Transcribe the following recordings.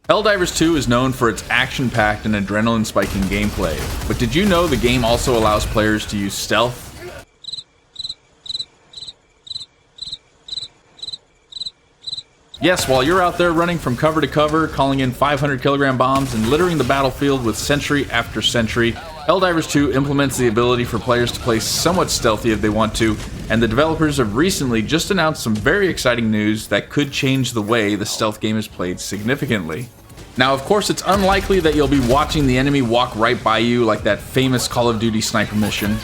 Helldivers 2 is known for its action-packed and adrenaline-spiking gameplay, but did you know the game also allows players to use stealth? Yes, while you're out there running from cover to cover, calling in 500-kilogram bombs and littering the battlefield with century after century, Helldivers 2 implements the ability for players to play somewhat stealthy if they want to, and the developers have recently just announced some very exciting news that could change the way the stealth game is played significantly. Now, of course, it's unlikely that you'll be watching the enemy walk right by you like that famous Call of Duty sniper mission.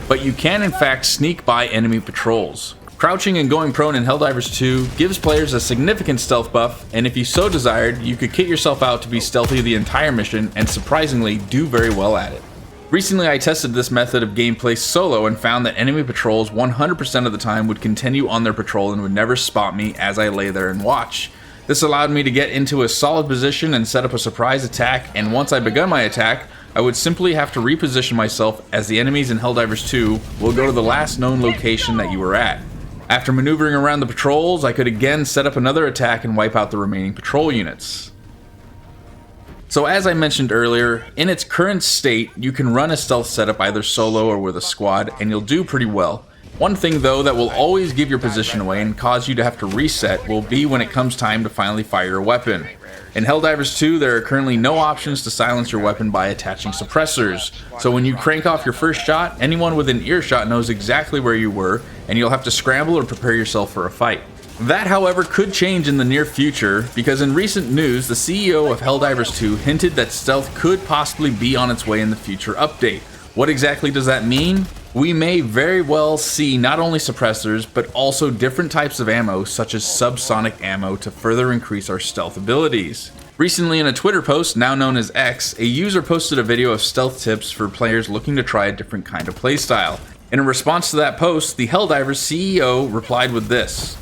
But you can in fact sneak by enemy patrols. Crouching and going prone in Helldivers 2 gives players a significant stealth buff, and if you so desired, you could kit yourself out to be stealthy the entire mission and surprisingly do very well at it. Recently I tested this method of gameplay solo and found that enemy patrols 100% of the time would continue on their patrol and would never spot me as I lay there and watch. This allowed me to get into a solid position and set up a surprise attack, and once I begun my attack, I would simply have to reposition myself as the enemies in Helldivers 2 will go to the last known location that you were at. After maneuvering around the patrols, I could again set up another attack and wipe out the remaining patrol units. So as I mentioned earlier, in its current state, you can run a stealth setup either solo or with a squad, and you'll do pretty well. One thing though that will always give your position away and cause you to have to reset will be when it comes time to finally fire your weapon. In Helldivers 2, there are currently no options to silence your weapon by attaching suppressors, so when you crank off your first shot, anyone within earshot knows exactly where you were, and you'll have to scramble or prepare yourself for a fight. That, however, could change in the near future, because in recent news, the CEO of Helldivers 2 hinted that stealth could possibly be on its way in the future update. What exactly does that mean? We may very well see not only suppressors, but also different types of ammo such as subsonic ammo to further increase our stealth abilities. Recently in a Twitter post, now known as X, a user posted a video of stealth tips for players looking to try a different kind of playstyle. In response to that post, the Helldivers CEO replied with this: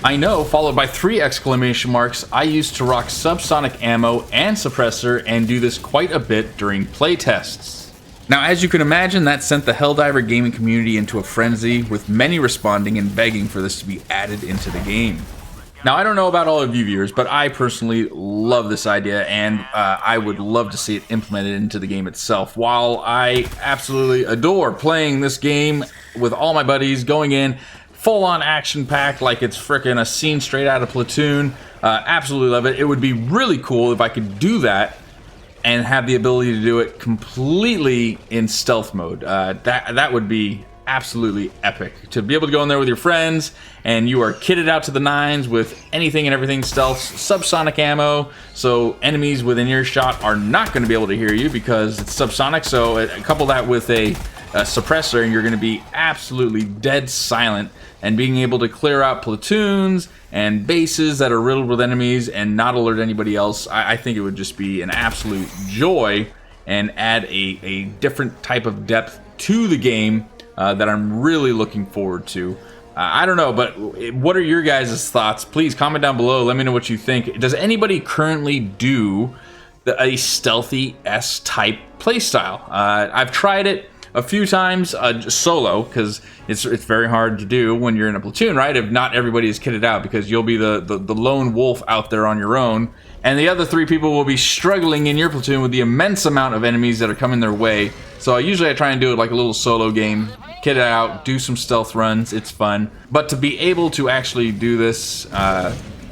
"I know," followed by 3 exclamation marks, "I used to rock subsonic ammo and suppressor and do this quite a bit during playtests." Now, as you can imagine, that sent the Helldiver gaming community into a frenzy, with many responding and begging for this to be added into the game. Now, I don't know about all of you viewers, but I personally love this idea, and I would love to see it implemented into the game itself. While I absolutely adore playing this game with all my buddies, going in, full-on action-packed like it's frickin' a scene straight out of Platoon, absolutely love it. It would be really cool if I could do that and have the ability to do it completely in stealth mode. That would be absolutely epic. To be able to go in there with your friends and you are kitted out to the nines with anything and everything stealth, subsonic ammo, so enemies within earshot are not going to be able to hear you because it's subsonic, so couple that with a suppressor and you're going to be absolutely dead silent, and being able to clear out platoons and bases that are riddled with enemies and not alert anybody else. I think it would just be an absolute joy and add a different type of depth to the game that I'm really looking forward to. I don't know, but what are your guys' thoughts? Please comment down below. Let me know what you think. Does anybody currently do a stealthy S-type playstyle? I've tried it a few times solo, because it's very hard to do when you're in a platoon, right? If not everybody is kitted out, because you'll be the lone wolf out there on your own, and the other 3 people will be struggling in your platoon with the immense amount of enemies that are coming their way. So usually I try and do it like a little solo game, kit it out, do some stealth runs, it's fun. But to be able to actually do this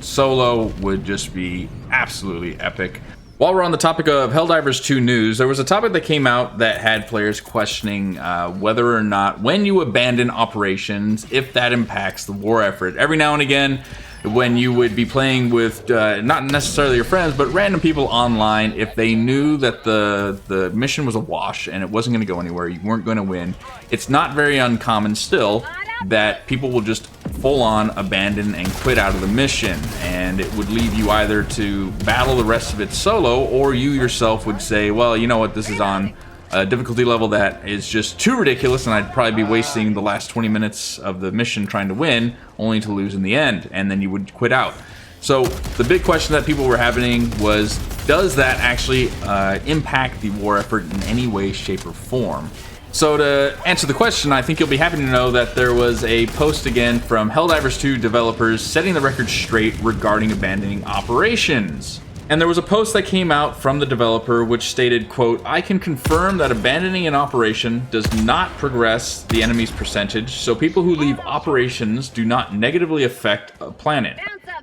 solo would just be absolutely epic. While we're on the topic of Helldivers 2 news, there was a topic that came out that had players questioning whether or not, when you abandon operations, if that impacts the war effort. Every now and again, when you would be playing with not necessarily your friends, but random people online, if they knew that the mission was a wash and it wasn't going to go anywhere, you weren't going to win, it's not very uncommon still that people will just full-on abandon and quit out of the mission, and it would leave you either to battle the rest of it solo, or you yourself would say, well, you know what, this is on a difficulty level that is just too ridiculous, and I'd probably be wasting the last 20 minutes of the mission trying to win, only to lose in the end, and then you would quit out. So the big question that people were having was, does that actually impact the war effort in any way, shape, or form? So to answer the question, I think you'll be happy to know that there was a post again from Helldivers 2 developers setting the record straight regarding abandoning operations. And there was a post that came out from the developer which stated, quote, "I can confirm that abandoning an operation does not progress the enemy's percentage, so people who leave operations do not negatively affect a planet."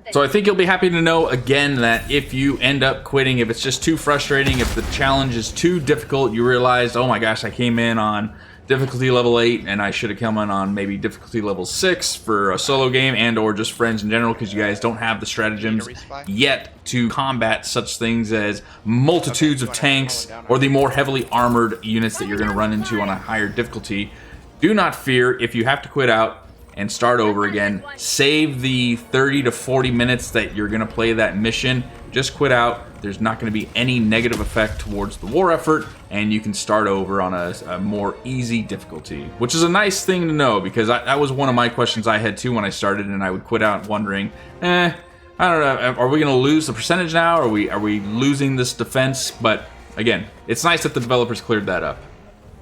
So I think you'll be happy to know again that if you end up quitting, if it's just too frustrating, if the challenge is too difficult, you realize, oh my gosh, I came in on difficulty level 8 and I should have come in on maybe difficulty level 6 for a solo game and or just friends in general, because you guys don't have the stratagems yet to combat such things as multitudes of tanks or the more heavily armored units that you're going to run into on a higher difficulty. Do not fear if you have to quit out and start over again. Save the 30 to 40 minutes that you're gonna play that mission. Just quit out. There's not gonna be any negative effect towards the war effort, and you can start over on a more easy difficulty, which is a nice thing to know, because that was one of my questions I had too when I started, and I would quit out wondering, I don't know, are we gonna lose the percentage now? Are we losing this defense? But again, it's nice that the developers cleared that up.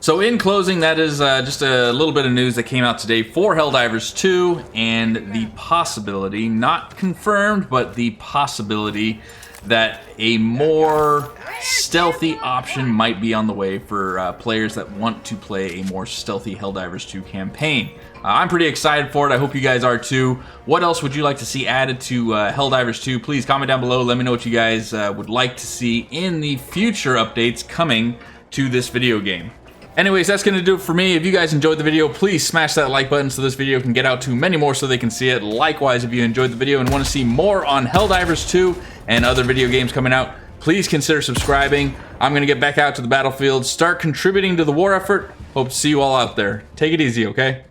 So in closing, that is just a little bit of news that came out today for Helldivers 2, and the possibility, not confirmed, but the possibility that a more stealthy option might be on the way for players that want to play a more stealthy Helldivers 2 campaign. I'm pretty excited for it. I hope you guys are too. What else would you like to see added to Helldivers 2? Please comment down below. Let me know what you guys would like to see in the future updates coming to this video game. Anyways, that's going to do it for me. If you guys enjoyed the video, please smash that like button so this video can get out to many more so they can see it. Likewise, if you enjoyed the video and want to see more on Helldivers 2 and other video games coming out, please consider subscribing. I'm going to get back out to the battlefield, start contributing to the war effort. Hope to see you all out there. Take it easy, okay?